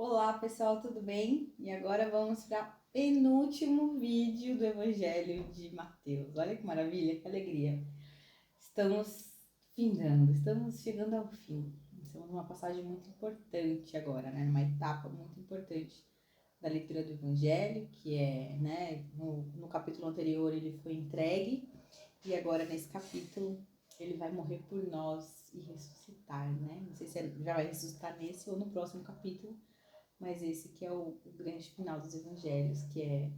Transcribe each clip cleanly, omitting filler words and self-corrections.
Olá pessoal, tudo bem? E agora vamos para o penúltimo vídeo do Evangelho de Mateus. Olha que maravilha, que alegria. Estamos findando, estamos chegando ao fim. Estamos numa passagem muito importante agora, né? Numa etapa muito importante da leitura do Evangelho, que é, né, no capítulo anterior ele foi entregue e agora nesse capítulo ele vai morrer por nós e ressuscitar, né? Não sei se ele já vai ressuscitar nesse ou no próximo capítulo, mas esse que é o grande final dos evangelhos, que é,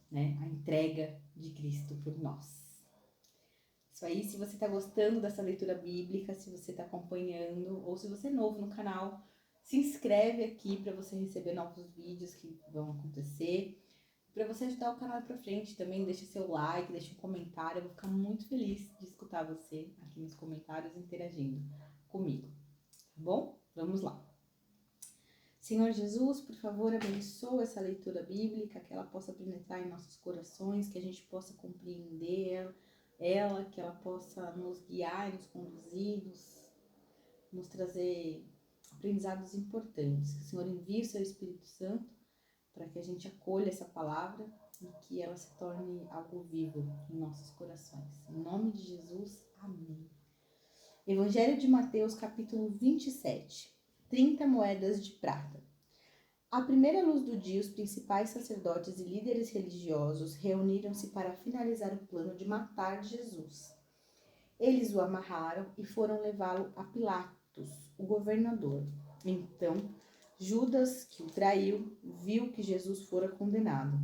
né, a entrega de Cristo por nós. Isso aí, se você está gostando dessa leitura bíblica, se você está acompanhando, ou se você é novo no canal, se inscreve aqui para você receber novos vídeos que vão acontecer. Para você ajudar o canal para frente também, deixa seu like, deixa um comentário, eu vou ficar muito feliz de escutar você aqui nos comentários interagindo comigo, tá bom? Vamos lá. Senhor Jesus, por favor, abençoa essa leitura bíblica, que ela possa penetrar em nossos corações, que a gente possa compreender ela, que ela possa nos guiar, nos conduzir, nos trazer aprendizados importantes. Que o Senhor envie o seu Espírito Santo para que a gente acolha essa palavra e que ela se torne algo vivo em nossos corações. Em nome de Jesus, amém. Evangelho de Mateus, capítulo 27. 30 moedas de prata. À primeira luz do dia, os principais sacerdotes e líderes religiosos reuniram-se para finalizar o plano de matar Jesus. Eles o amarraram e foram levá-lo a Pilatos, o governador. Então, Judas, que o traiu, viu que Jesus fora condenado.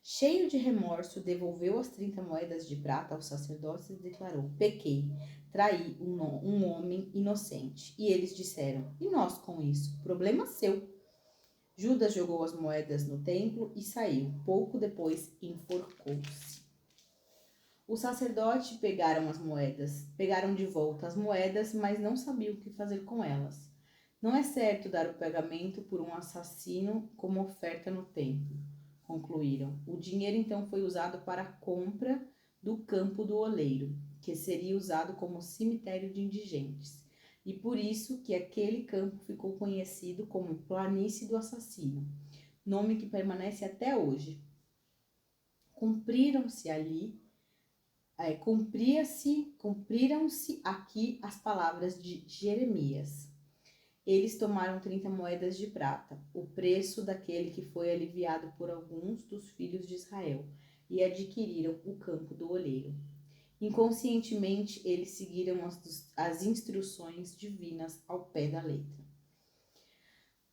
Cheio de remorso, devolveu as 30 moedas de prata aos sacerdotes e declarou: pequei, traí um homem inocente. E eles disseram: e nós com isso? Problema seu. Judas jogou as moedas no templo e saiu. Pouco depois, enforcou-se. Os sacerdotes pegaram de volta as moedas, mas não sabiam o que fazer com elas. Não é certo dar o pagamento por um assassino como oferta no templo, concluíram. O dinheiro então foi usado para a compra do campo do oleiro, que seria usado como cemitério de indigentes. E por isso que aquele campo ficou conhecido como Planície do Assassino, nome que permanece até hoje. Cumpriram-se aqui as palavras de Jeremias. Eles tomaram 30 moedas de prata, o preço daquele que foi aliviado por alguns dos filhos de Israel, e adquiriram o campo do oleiro. Inconscientemente, eles seguiram as instruções divinas ao pé da letra.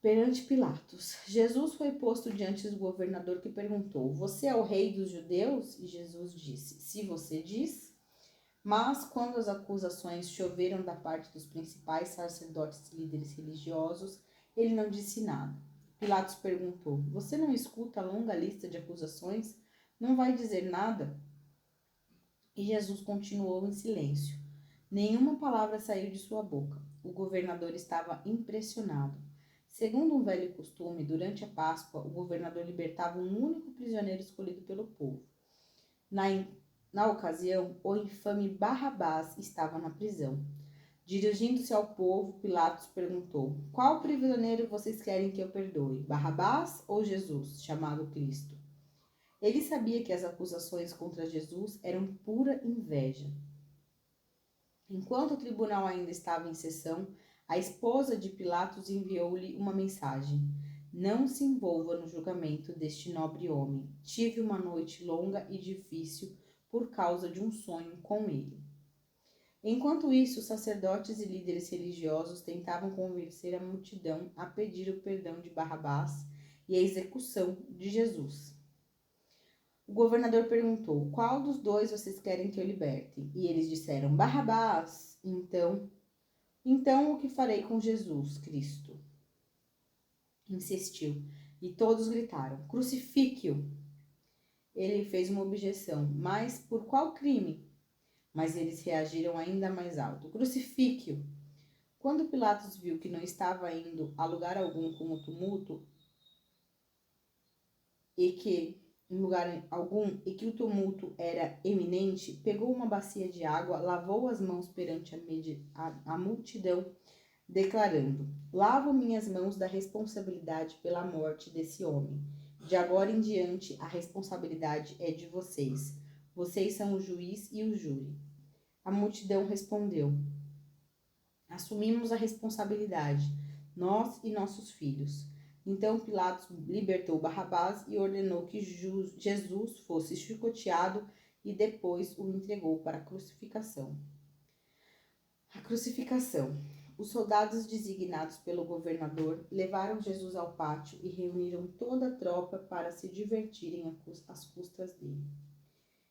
Perante Pilatos, Jesus foi posto diante do governador que perguntou: você é o rei dos judeus? E Jesus disse: se você diz. Mas quando as acusações choveram da parte dos principais sacerdotes e líderes religiosos, ele não disse nada. Pilatos perguntou: você não escuta a longa lista de acusações? Não vai dizer nada? E Jesus continuou em silêncio. Nenhuma palavra saiu de sua boca. O governador estava impressionado. Segundo um velho costume, durante a Páscoa, o governador libertava um único prisioneiro escolhido pelo povo. Na ocasião, o infame Barrabás estava na prisão. Dirigindo-se ao povo, Pilatos perguntou: qual prisioneiro vocês querem que eu perdoe, Barrabás ou Jesus, chamado Cristo? Ele sabia que as acusações contra Jesus eram pura inveja. Enquanto o tribunal ainda estava em sessão, a esposa de Pilatos enviou-lhe uma mensagem: não se envolva no julgamento deste nobre homem. Tive uma noite longa e difícil por causa de um sonho com ele. Enquanto isso, os sacerdotes e líderes religiosos tentavam convencer a multidão a pedir o perdão de Barrabás e a execução de Jesus. O governador perguntou: qual dos dois vocês querem que eu liberte? E eles disseram: Barrabás. Então o que farei com Jesus Cristo? Insistiu, e todos gritaram: crucifique-o. Ele fez uma objeção: mas por qual crime? Mas eles reagiram ainda mais alto: crucifique-o. Quando Pilatos viu que não estava indo a lugar algum com o tumulto e que o tumulto era eminente, pegou uma bacia de água, lavou as mãos perante a multidão, declarando: lavo minhas mãos da responsabilidade pela morte desse homem. De agora em diante, a responsabilidade é de vocês. Vocês são o juiz e o júri. A multidão respondeu: assumimos a responsabilidade, nós e nossos filhos. Então Pilatos libertou Barrabás e ordenou que Jesus fosse chicoteado e depois o entregou para a crucificação. A crucificação. Os soldados designados pelo governador levaram Jesus ao pátio e reuniram toda a tropa para se divertirem às custas dele.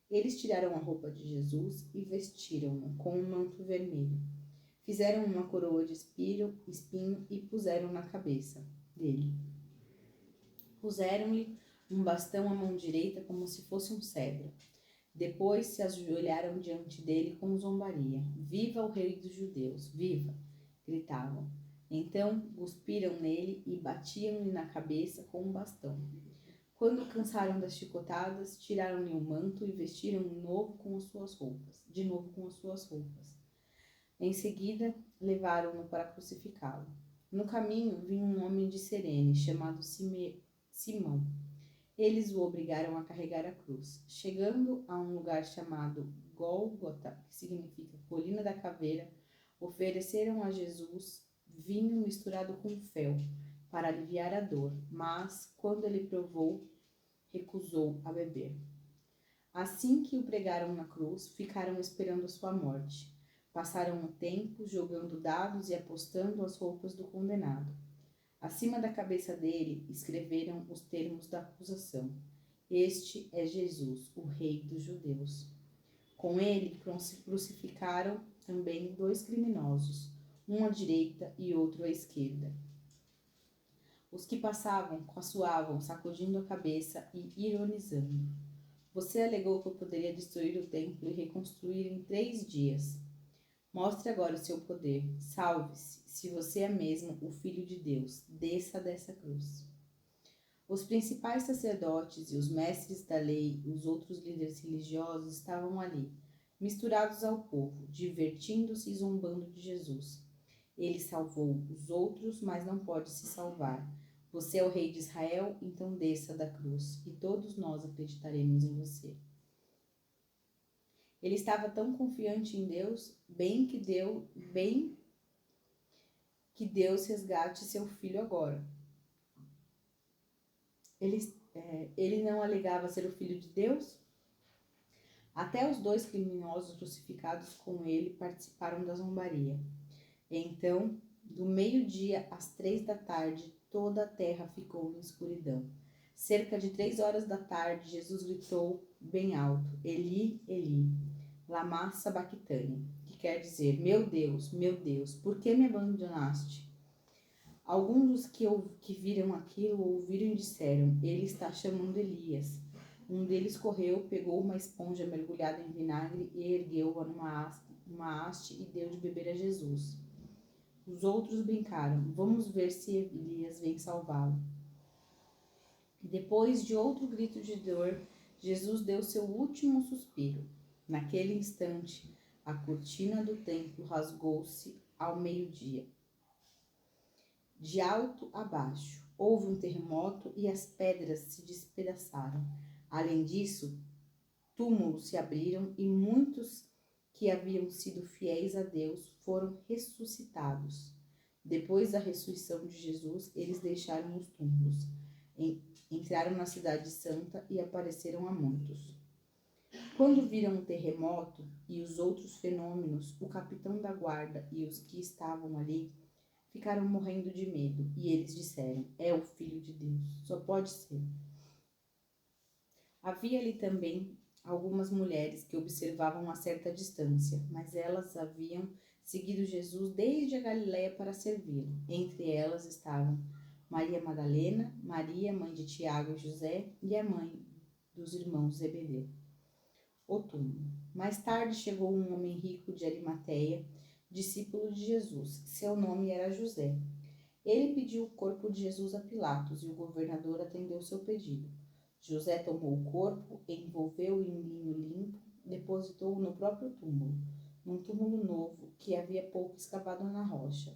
Eles tiraram a roupa de Jesus e vestiram-no com um manto vermelho. Fizeram uma coroa de espinho e puseram na cabeça dele. Puseram-lhe um bastão à mão direita como se fosse um cedro. Depois se ajoelharam diante dele com zombaria. Viva o rei dos judeus! Viva! Gritavam. Então cuspiram nele e batiam-lhe na cabeça com um bastão. Quando cansaram das chicotadas, tiraram-lhe o manto e vestiram de novo com as suas roupas. Em seguida, levaram-no para crucificá-lo. No caminho, vinha um homem de Cirene, chamado Simão. Eles o obrigaram a carregar a cruz. Chegando a um lugar chamado Gólgota, que significa Colina da Caveira, ofereceram a Jesus vinho misturado com fel, para aliviar a dor, mas, quando ele provou, recusou a beber. Assim que o pregaram na cruz, ficaram esperando sua morte. Passaram o tempo jogando dados e apostando as roupas do condenado. Acima da cabeça dele escreveram os termos da acusação. Este é Jesus, o Rei dos Judeus. Com ele crucificaram também 2 criminosos, um à direita e outro à esquerda. Os que passavam caçoavam, sacudindo a cabeça e ironizando. Você alegou que eu poderia destruir o templo e reconstruir em 3 dias. Mostre agora o seu poder. Salve-se, se você é mesmo o Filho de Deus. Desça dessa cruz. Os principais sacerdotes e os mestres da lei, os outros líderes religiosos estavam ali, misturados ao povo, divertindo-se e zombando de Jesus. Ele salvou os outros, mas não pode se salvar. Você é o rei de Israel, então desça da cruz, e todos nós acreditaremos em você. Ele estava tão confiante em Deus, bem que Deus resgate seu filho agora. Ele não alegava ser o filho de Deus? Até os 2 criminosos crucificados com ele participaram da zombaria. Então, do meio-dia às 3 da tarde, toda a terra ficou em escuridão. Cerca de 3 horas da tarde, Jesus gritou bem alto: Eli, Eli, lama sabachthani, que quer dizer: meu Deus, por que me abandonaste? Alguns dos que viram aquilo ouviram e disseram: ele está chamando Elias. Um deles correu, pegou uma esponja mergulhada em vinagre e ergueu-a numa haste e deu de beber a Jesus. Os outros brincaram: vamos ver se Elias vem salvá-lo. Depois de outro grito de dor, Jesus deu seu último suspiro. Naquele instante, a cortina do templo rasgou-se ao meio-dia. De alto a baixo, houve um terremoto e as pedras se despedaçaram. Além disso, túmulos se abriram e muitos que haviam sido fiéis a Deus foram ressuscitados. Depois da ressurreição de Jesus, eles deixaram os túmulos, entraram na cidade santa e apareceram a muitos. Quando viram o terremoto e os outros fenômenos, o capitão da guarda e os que estavam ali ficaram morrendo de medo, e eles disseram: é o Filho de Deus, só pode ser. Havia ali também algumas mulheres que observavam a certa distância, mas elas haviam seguido Jesus desde a Galiléia para servi-lo. Entre elas estavam Maria Madalena, Maria, mãe de Tiago e José, e a mãe dos irmãos Zebedeu. O túmulo. Mais tarde chegou um homem rico de Arimateia, discípulo de Jesus. Seu nome era José. Ele pediu o corpo de Jesus a Pilatos e o governador atendeu seu pedido. José tomou o corpo, envolveu-o em linho limpo, depositou-o no próprio túmulo, num túmulo novo que havia pouco escavado na rocha.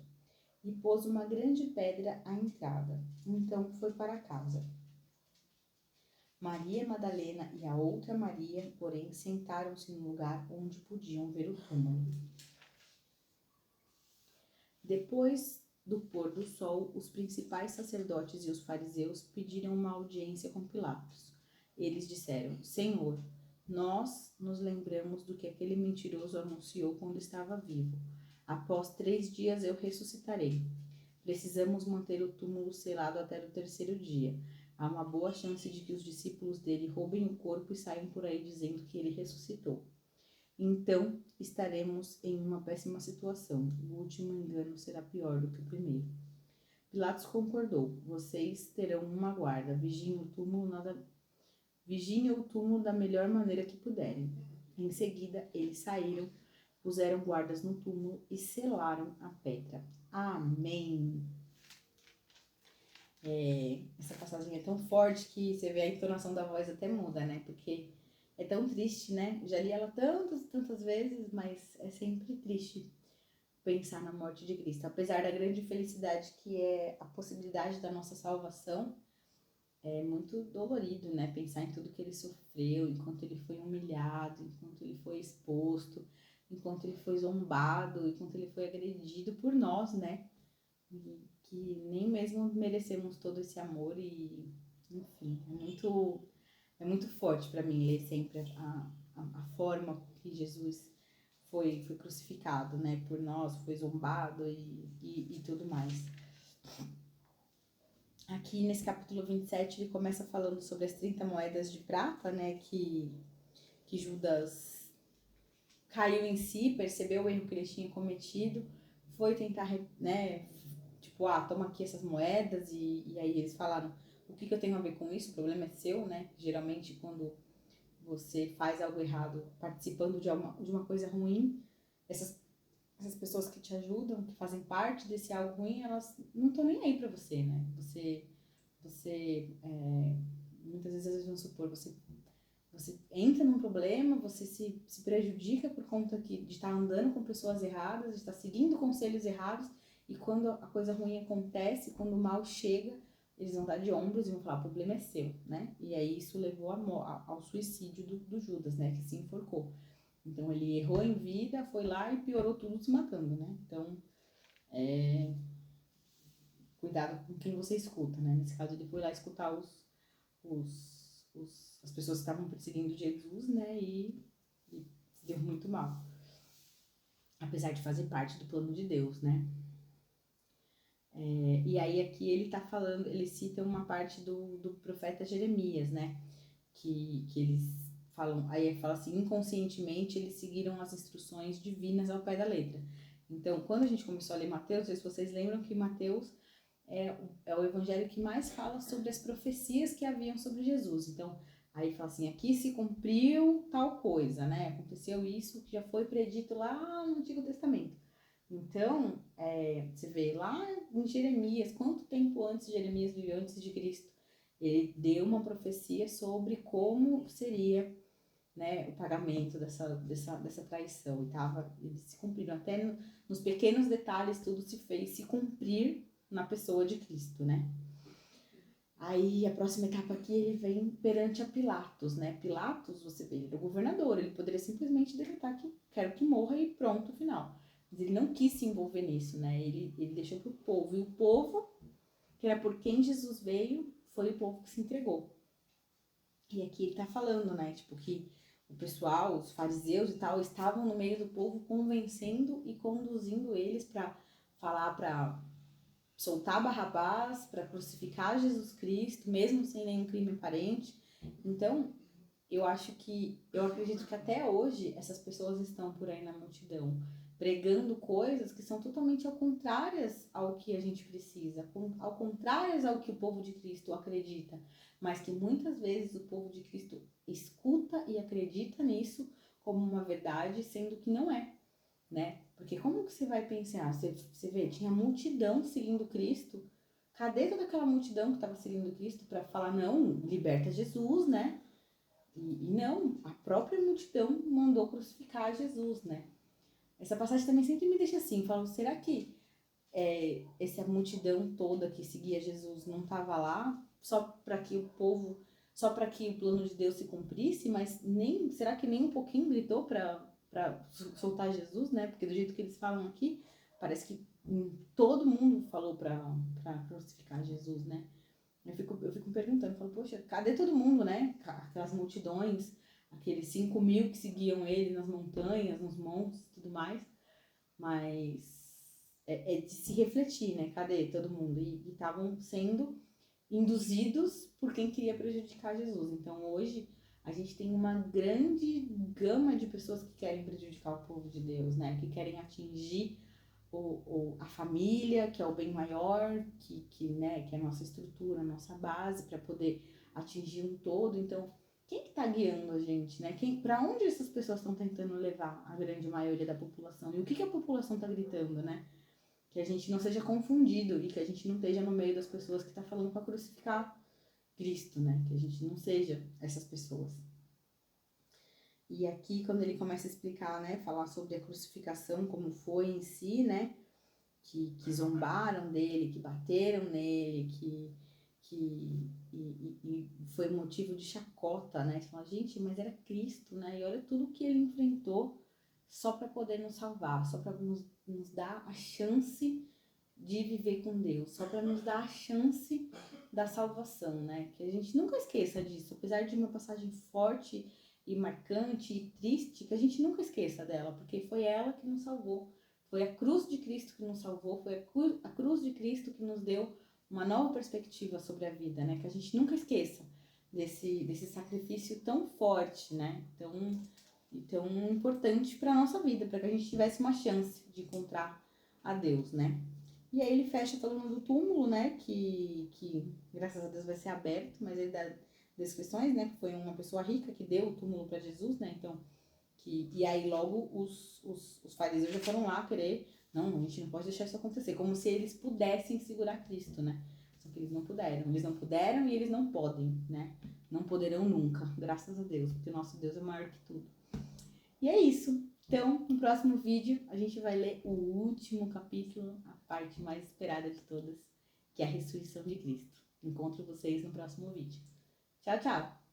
e pôs uma grande pedra à entrada. Então foi para casa. Maria Madalena e a outra Maria, porém, sentaram-se no lugar onde podiam ver o túmulo. Depois do pôr do sol, os principais sacerdotes e os fariseus pediram uma audiência com Pilatos. Eles disseram: Senhor, nós nos lembramos do que aquele mentiroso anunciou quando estava vivo. Após 3 dias eu ressuscitarei. Precisamos manter o túmulo selado até o 3º dia. Há uma boa chance de que os discípulos dele roubem o corpo e saiam por aí dizendo que ele ressuscitou. Então estaremos em uma péssima situação. O último engano será pior do que o primeiro. Pilatos concordou. Vocês terão uma guarda. Vigiem o túmulo da melhor maneira que puderem. Em seguida, eles saíram, puseram guardas no túmulo e selaram a pedra. Amém. Essa passagem é tão forte que você vê a entonação da voz até muda, né? Porque é tão triste, né? Já li ela tantas vezes, mas é sempre triste pensar na morte de Cristo. Apesar da grande felicidade que é a possibilidade da nossa salvação, é muito dolorido, né? Pensar em tudo que ele sofreu, enquanto ele foi humilhado, enquanto ele foi exposto, enquanto ele foi zombado, enquanto ele foi agredido por nós, né? E que nem mesmo merecemos todo esse amor e, enfim, é muito forte para mim ler sempre a forma que Jesus foi crucificado, né? Por nós, foi zombado e tudo mais. Aqui nesse capítulo 27 ele começa falando sobre as 30 moedas de prata, né? Que Judas caiu em si, percebeu o erro que ele tinha cometido, foi tentar, né? Tipo, toma aqui essas moedas e aí eles falaram, o que eu tenho a ver com isso? O problema é seu, né? Geralmente quando você faz algo errado participando de uma coisa ruim, essas pessoas que te ajudam, que fazem parte desse algo ruim, elas não estão nem aí pra você, né? Muitas vezes, vamos supor, você entra num problema, você se prejudica por conta de estar andando com pessoas erradas, de estar seguindo conselhos errados, e quando a coisa ruim acontece, quando o mal chega, eles vão dar de ombros e vão falar, o problema é seu, né? E aí isso levou ao suicídio do Judas, né? Que se enforcou. Então ele errou em vida, foi lá e piorou tudo se matando, né? Então, cuidado com quem você escuta, né? Nesse caso ele foi lá escutar as pessoas que estavam perseguindo Jesus, né? E se deu muito mal. Apesar de fazer parte do plano de Deus, né? E aí aqui ele tá falando, ele cita uma parte do profeta Jeremias, né? Que eles falam, aí ele fala assim, inconscientemente eles seguiram as instruções divinas ao pé da letra. Então, quando a gente começou a ler Mateus, não sei se vocês lembram que Mateus é o evangelho que mais fala sobre as profecias que haviam sobre Jesus. Então, aí fala assim, aqui se cumpriu tal coisa, né? Aconteceu isso que já foi predito lá no Antigo Testamento. Então, você vê lá em Jeremias, quanto tempo antes Jeremias viveu antes de Cristo? Ele deu uma profecia sobre como seria, né, o pagamento dessa traição. E eles se cumpriram. Até nos pequenos detalhes tudo se fez se cumprir na pessoa de Cristo, né? Aí a próxima etapa aqui ele vem perante a Pilatos, né? Pilatos, você vê, ele é o governador, ele poderia simplesmente decretar que quero que morra e pronto, final. Mas ele não quis se envolver nisso, né? Ele deixou pro povo. E o povo, que era por quem Jesus veio, foi o povo que se entregou. E aqui ele tá falando, né? Tipo, que o pessoal, os fariseus e tal, estavam no meio do povo convencendo e conduzindo eles para falar, para soltar Barrabás, para crucificar Jesus Cristo, mesmo sem nenhum crime aparente. Então, eu acredito que até hoje essas pessoas estão por aí na multidão, pregando coisas que são totalmente ao contrárias ao que a gente precisa, ao contrárias ao que o povo de Cristo acredita, mas que muitas vezes o povo de Cristo escuta e acredita nisso como uma verdade, sendo que não é, né? Porque como que você vai pensar? Você vê, tinha multidão seguindo Cristo. Cadê toda aquela multidão que estava seguindo Cristo para falar, não, liberta Jesus, né? E não, a própria multidão mandou crucificar Jesus, né? Essa passagem também sempre me deixa assim, falo, será que essa multidão toda que seguia Jesus não estava lá só para que o plano de Deus se cumprisse, mas será que nem um pouquinho gritou para soltar Jesus, né? Porque do jeito que eles falam aqui, parece que todo mundo falou para crucificar Jesus, né? Eu fico me perguntando, eu falo, poxa, cadê todo mundo, né? Aquelas multidões, aqueles 5.000 que seguiam ele nas montanhas, nos montes e tudo mais, mas é de se refletir, né? Cadê todo mundo? E estavam sendo induzidos por quem queria prejudicar Jesus. Então hoje a gente tem uma grande gama de pessoas que querem prejudicar o povo de Deus, né? Que querem atingir a família, que é o bem maior, né, que é a nossa estrutura, a nossa base, para poder atingir um todo. Então, quem que tá guiando a gente, né? Para onde essas pessoas estão tentando levar a grande maioria da população? E o que a população tá gritando, né? Que a gente não seja confundido e que a gente não esteja no meio das pessoas que tá falando para crucificar Cristo, né? Que a gente não seja essas pessoas. E aqui, quando ele começa a explicar, né, falar sobre a crucificação, como foi em si, né, que zombaram dele, que bateram nele, e foi motivo de chacota, né? Você fala, gente, mas era Cristo, né? E olha tudo que ele enfrentou só para poder nos salvar, só para nos dar a chance de viver com Deus, só para nos dar a chance da salvação, né? Que a gente nunca esqueça disso, apesar de uma passagem forte e marcante e triste, que a gente nunca esqueça dela, porque foi ela que nos salvou. Foi a cruz de Cristo que nos salvou, foi a cruz de Cristo que nos deu uma nova perspectiva sobre a vida, né? Que a gente nunca esqueça desse sacrifício tão forte, né? Tão importante para a nossa vida, para que a gente tivesse uma chance de encontrar a Deus, né? E aí ele fecha falando do túmulo, né? Que graças a Deus vai ser aberto, mas ele dá descrições, né? Que foi uma pessoa rica que deu o túmulo para Jesus, né? Então, e aí logo os fariseus já foram lá querer, não, a gente não pode deixar isso acontecer, como se eles pudessem segurar Cristo, né? Só que eles não puderam e eles não podem, né? Não poderão nunca, graças a Deus, porque o nosso Deus é maior que tudo. E é isso. Então, no próximo vídeo, a gente vai ler o último capítulo, a parte mais esperada de todas, que é a ressurreição de Cristo. Encontro vocês no próximo vídeo. Tchau, tchau!